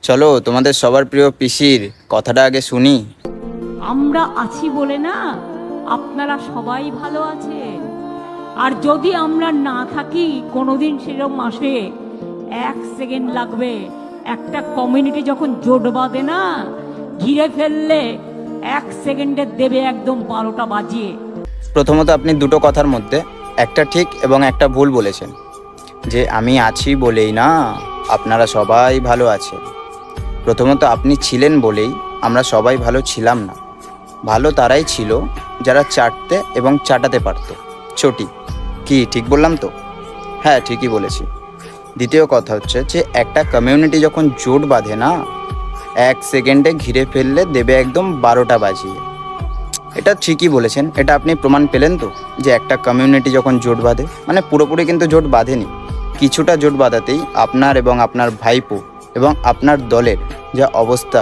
চলো তোমাদের সবার প্রিয় পিসির কথাটা আগে শুনি। আমরা আছি বলে না আপনারা সবাই ভালো আছেন। আর যদি আমরা না থাকি কোনোদিন সেরকম মাসে 1 সেকেন্ড লাগবে। একটা কমিউনিটি যখন জোট বাঁধে না, ঘিরে ফেললে 1 সেকেন্ডে দেবে একদম 12টা বাজিয়ে। প্রথমত আপনি দুটো কথার মধ্যে একটা ঠিক এবং একটা ভুল বলেছেন, যে আমি আছি বলেই না আপনারা সবাই ভালো আছে। প্রথমত আপনি ছিলেন বলেই আমরা সবাই ভালো ছিলাম না। ভালো তারাই ছিল যারা চাটতে এবং চাটাতে পারতো। চটি কি ঠিক বললাম তো? হ্যাঁ, ঠিকই বলেছি। দ্বিতীয় কথা হচ্ছে যে একটা কমিউনিটি যখন জোট বাঁধে না, 1 সেকেন্ডে ঘিরে ফেললে দেবে একদম 12টা বাজিয়ে। এটা ঠিকই বলেছেন। এটা আপনি প্রমাণ পেলেন তো, যে একটা কমিউনিটি যখন জোট বাঁধে, মানে পুরোপুরি কিন্তু জোট বাঁধেনি, কিছুটা জোট বাঁধাতেই আপনার এবং আপনার ভাইপো এবং আপনার দলের যা অবস্থা।